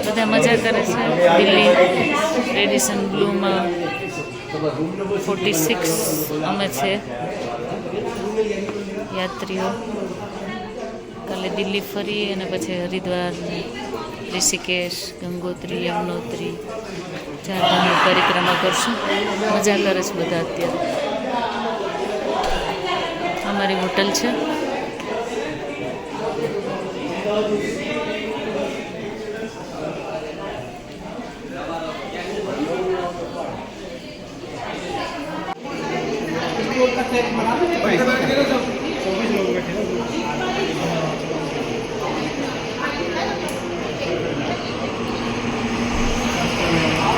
બધા મજા કરે છે. દિલ્હી રેડિશન બ્લુમાં 46 અમે છે યાત્રીઓ. કાલે દિલ્હી ફરી અને પછી હરિદ્વાર, ઋષિકેશ, ગંગોત્રી, યમનોત્રી 4 ધામની પરિક્રમા કરશું. મજા કરે છે બધા. અત્યારે અમારી હોટલ છે.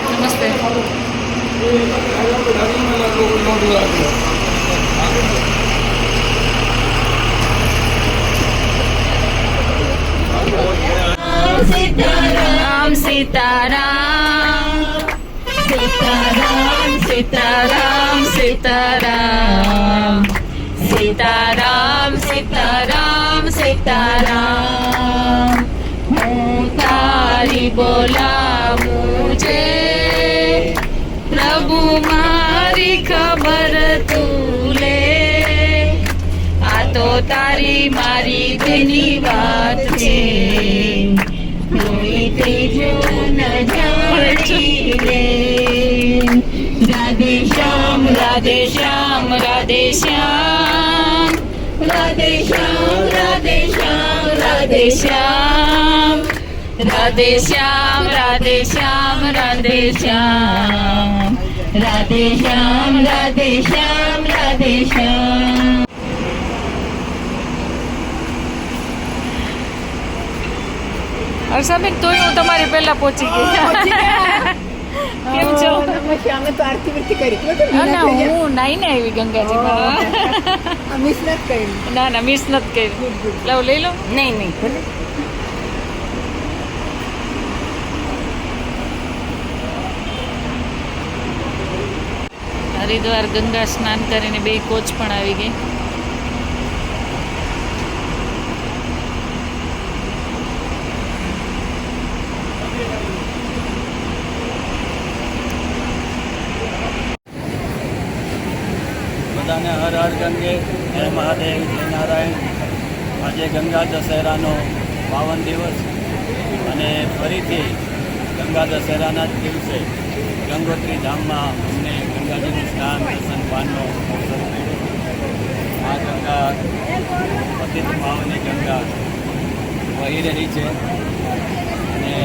નમસ્તે. સીતારામ સીતારામ સીતારામ સીતારામ સીતારામ સીતારામ સીતારામ સીતારામ. હું તારી બોલાવું છે પ્રભુ, મારી ખબર તું લે. આ તો તારી મારી તેની વાત છે, કોઈ ત્રીજું ન જાણી લે. રાધે શ્યામ રાધે શ્યામ રાધે શ્યામ રાધે શ્યામ રાધે શ્યામ રાધે શ્યામ રાધે શ્યામ રાધે શ્યામ રાધે શ્યામ રાધે શ્યામ રાધે શ્યામ રાધે શ્યામ. હર્ષાબેન, તોય હું તમારી પહેલા પહોંચી ગઈ. કેમ છો? અમે તો આરતી વરતી કરી. ના, હું નાઈને આવી ગંગાજીમાં. મિસ નથી કરી. ના, મિસ નથી કરી. લાવ લઈ લો. નહીં. હરિદ્વાર ગંગા સ્નાન કરીને 2 કોચ પણ આવી ગઈ. બધાને હર હર ગંગે, જય મહાદેવ, જય નારાયણ. આજે ગંગા દશેરાનો 52 દિવસ અને ફરીથી ગંગા દશેરાના જ દિવસે ગંગોત્રી ધામમાં અમને ગંગાજીનું સ્નાન દર્શન પાનનો અવસર મળ્યો. આ ગંગા પતિત પાવની ગંગા વહી રહી છે અને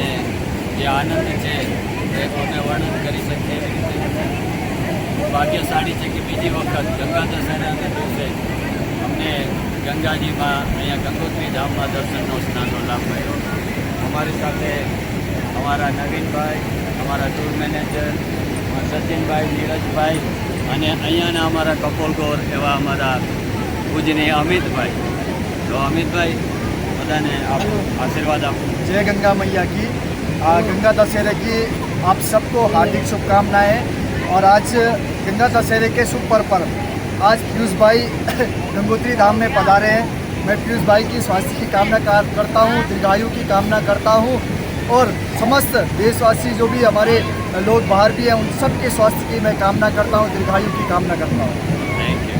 જે આનંદ છે એ કોને વર્ણન કરી શકીએ એવી રીતે ભાગ્યશાળી છે કે બીજી વખત ગંગા દશેરાના દિવસે અમને ગંગાજીમાં અહીંયા ગંગોત્રી ધામમાં દર્શનનો સ્નાનનો લાભ મળ્યો. અમારી સાથે અમારા નવીનભાઈ, અમારા ટૂર મેનેજર સચિનભાઈ, નીરજભાઈ અને અહીંયાના અમારા કપોલગોર એવા અમારા પૂજનીય અમિતભાઈ. તો અમિતભાઈ, બધાને आशीर्वाद आपको. जय गंगा मैया की. गंगा दशहरे की आप सबको हार्दिक शुभकामनाएं. और आज गंगा दशहरे के शुभ पर्व पर आज पीयूष भाई गंगोत्री धाम में पधारे हैं. मैं पीयूष भाई की स्वास्थ्य की कामना करता हूँ, दीर्घायु की कामना करता हूँ और समस्त देशवासी जो भी हमारे लोग बाहर भी हैं उन सब के स्वास्थ्य की मैं कामना करता हूँ, दीर्घायु की कामना करता हूँ. Thank you.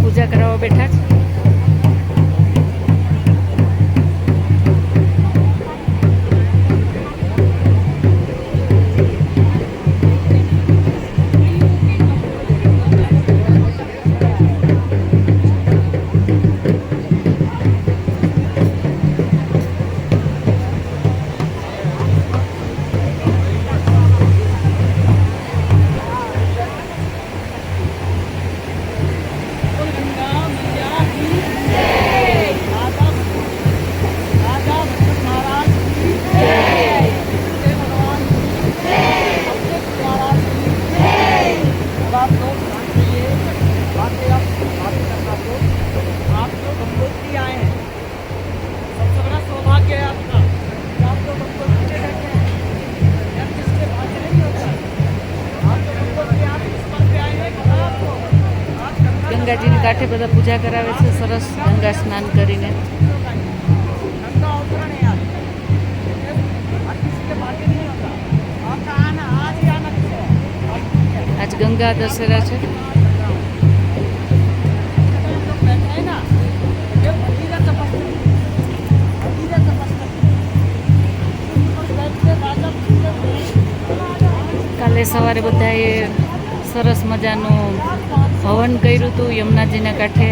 પૂજા કરાવવા બેઠા છે. ગંગાજીની કાંઠે બધા પૂજા કરાવે છે સરસ ગંગા સ્નાન કરીને. આજ ગંગા દશેરા છે. કાલે સવારે બધાએ સરસ મજાનું હવન કર્યું હતું યમુનાજીના કાંઠે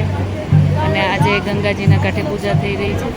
અને આજે ગંગાજીના કાંઠે પૂજા થઈ રહી છે.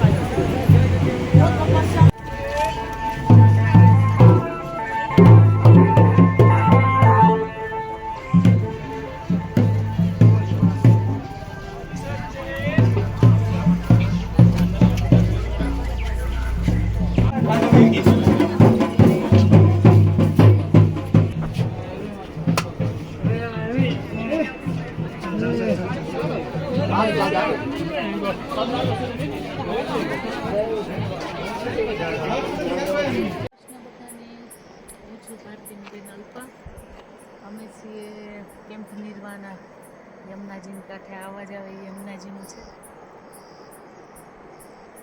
અમે છીએ કેમ્પ નિર્વાના યમુનાજીની કાંઠે આવવા જાવ એ યમુનાજીનું છે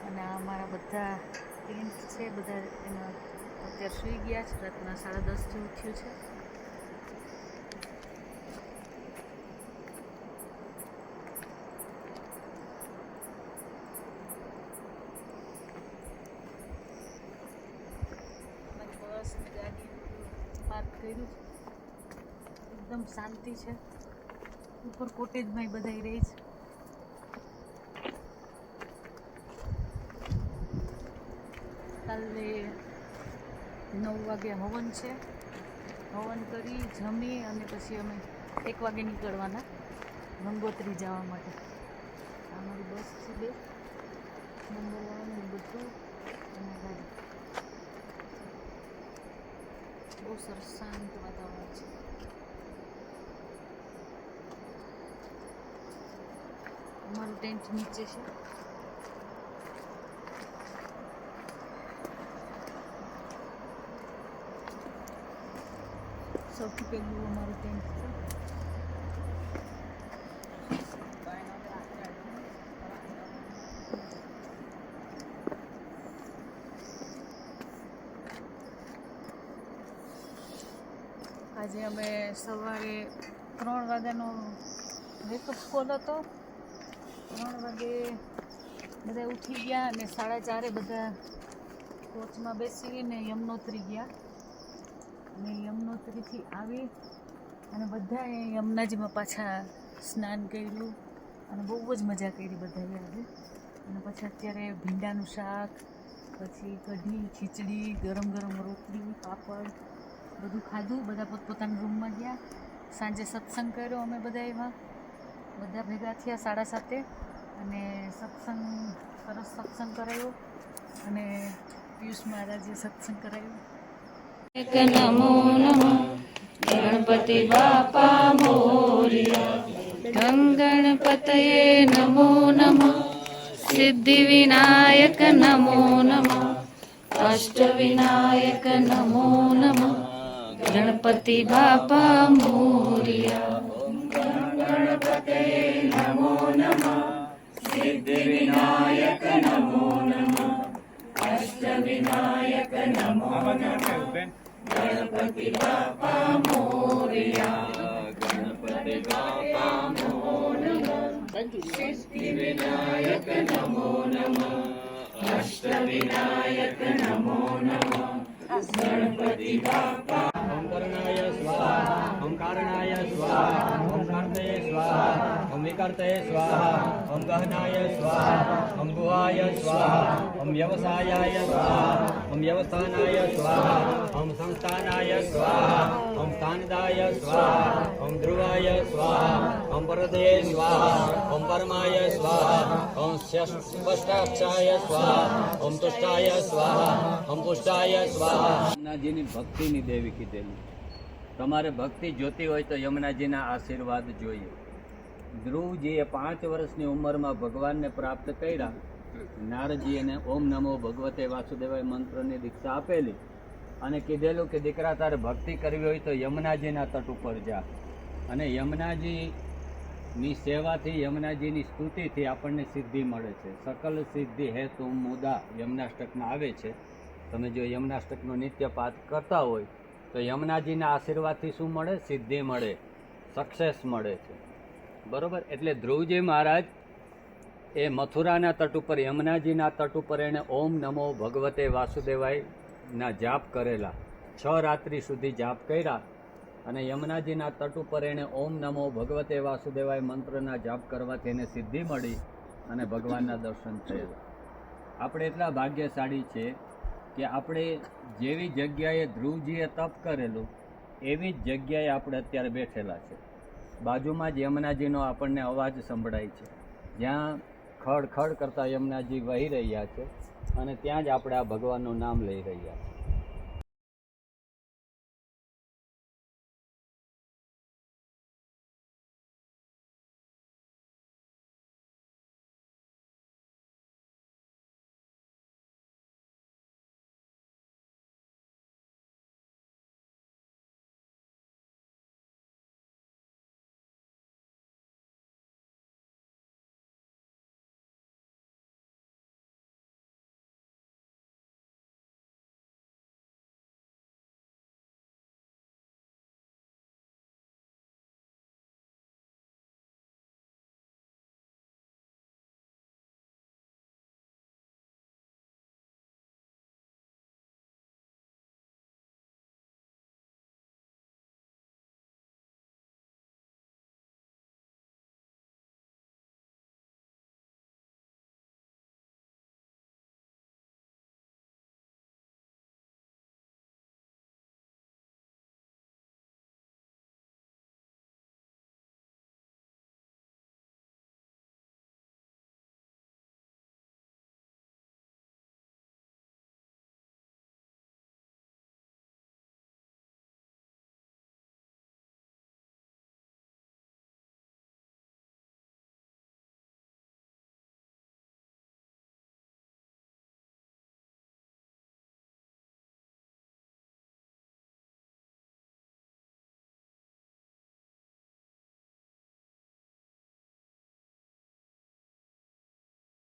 અને આ અમારા બધા ટેન્ટ છે. બધા એમાં અત્યારે સૂઈ ગયા છે. રાતના 10:30 જેવું થયું છે. બસ ગાડી પાર્ક કર્યું છે. એકદમ શાંતિ છે. ઉપર કોટેજમાં બધાય રહે છે. કાલે 9 વાગે હવન છે. હવન કરી જમી અને પછી અમે 1 વાગે નીકળવાના ગંગોત્રી જવા માટે. અમારી બસ છે 2 નંબર 1 નંબર 2 અને ગાડી. બહુ સરસ શાંત વાતાવરણ છે. અમારું ટેન્ટ નીચે છે. સૌથી પહેલું અમારું ટેન્ટ છે. આજે અમે સવારે 3 વાગ્યાનો વેકઅપ કોલ હતો. 3 વાગે બધા ઉઠી ગયા અને 4:30 બધા કોચમાં બેસીને યમનોત્રી ગયા અને યમનોત્રીથી આવી અને બધાએ યમુનાજીમાં પાછા સ્નાન કર્યું અને બહુ જ મજા કરી બધાએ આજે. અને પછી અત્યારે ભીંડાનું શાક, પછી કઢી, ખીચડી, ગરમ ગરમ રોટલી, પાપડ બધું ખાધું. બધા પોતપોતાના રૂમમાં ગયા. સાંજે સત્સંગ કર્યો અમે બધા એમાં બધા ભેગા થયા 7:30 અને સત્સંગ સરસ સત્સંગ કરાયો અને પિયુષ મહારાજે સત્સંગ કરાયો. એક નમો નમઃ ગણપતિ બાપા મોરિયા. ગણપતયે નમો નમઃ. સિદ્ધિ વિનાયક નમો નમઃ. અષ્ટ વિનાયક નમો નમઃ. ગણપતિ બાપા મોરિયા. ગણપતયે નમો નમઃ. સિદ્ધિ વિનાયક નમો નમઃ. અષ્ટ વિનાયક નમો નમઃ. ગણપતિ બાપા મોરિયા. ગણપતિ બાપા મોરિયા. સિદ્ધિ વિનાયક નમો નમઃ. અષ્ટ વિનાયક નમો નમઃ. ગણપતિ બાપા. ઓમ કરણાય સ્વાહા. ઓમ કારણાય સ્વાહા. ઓમ કાર્તયે સ્વાહા. ઓમ વિકર્તયે સ્વાહા. ઓમ ગહનાય સ્વાહા. ઓમ ગુહાય સ્વાહા. ઓમ વ્યવસાયાય સ્વાહા. ઓમ વ્યવસ્થાનાય સ્વાહા. ઓમ સંસ્થાનાય સ્વાહા. ઓમ સ્થાનદાય સ્વાહા. ઓમ ધ્રુવાય સ્વાહા. ઓમ પરદયે સ્વાહા. ઓમ પરમાય સ્વાહા. ઓમ સ્પષ્ટાક્ષાય સ્વાહા. ઓમ તુષ્ટાય સ્વાહા. ઓમ પુષ્ટાય સ્વાહા. યમુનાજીની ભક્તિની દેવી કીધેલી. તમારે ભક્તિ જોતી હોય તો યમુનાજીના આશીર્વાદ જોઈએ. ધ્રુવજીએ 5 વર્ષની ઉંમરમાં ભગવાનને પ્રાપ્ત કર્યા. નારદજીને ઓમ નમો ભગવતે વાસુદેવાય મંત્રની દીક્ષા આપેલી અને કીધેલું કે દીકરા તારે ભક્તિ કરવી હોય તો યમુનાજીના તટ ઉપર જા. અને યમુનાજી ની સેવાથી યમુનાજીની સ્તુતિથી આપણને સિદ્ધિ મળે છે. સકલ સિદ્ધિ હે તુમ મુદા યમુનાષ્ટકમાં આવે છે. તમે જો યમુનાષ્ટકનો નિત્ય પાઠ કરતા હોય તો યમુનાજીના આશીર્વાદથી શું મળે? સિદ્ધિ મળે, સક્સેસ મળે છે. બરોબર. એટલે ધ્રુવજી મહારાજ એ મથુરાના તટ ઉપર, યમુનાજીના તટ ઉપર એણે ઓમ નમો ભગવતે વાસુદેવાયના જાપ કરેલા. 6 રાત્રિ સુધી જાપ કર્યા અને યમુનાજીના તટ ઉપર એણે ઓમ નમો ભગવતે વાસુદેવાય મંત્રના જાપ કરવાથી એને સિદ્ધિ મળી અને ભગવાનના દર્શન થયેલા. આપણે એટલા ભાગ્યશાળી છે કે આપણે જેવી જગ્યાએ ધ્રુવજીએ તપ કરેલું એવી જ જગ્યાએ આપણે અત્યારે બેઠેલા છે. બાજુમાં જ યમુનાજીનો આપણને અવાજ સંભળાય છે, જ્યાં ખડ ખડ કરતા યમુનાજી વહી રહ્યા છે અને ત્યાં જ આપણે આ ભગવાનનું નામ લઈ રહ્યા છીએ.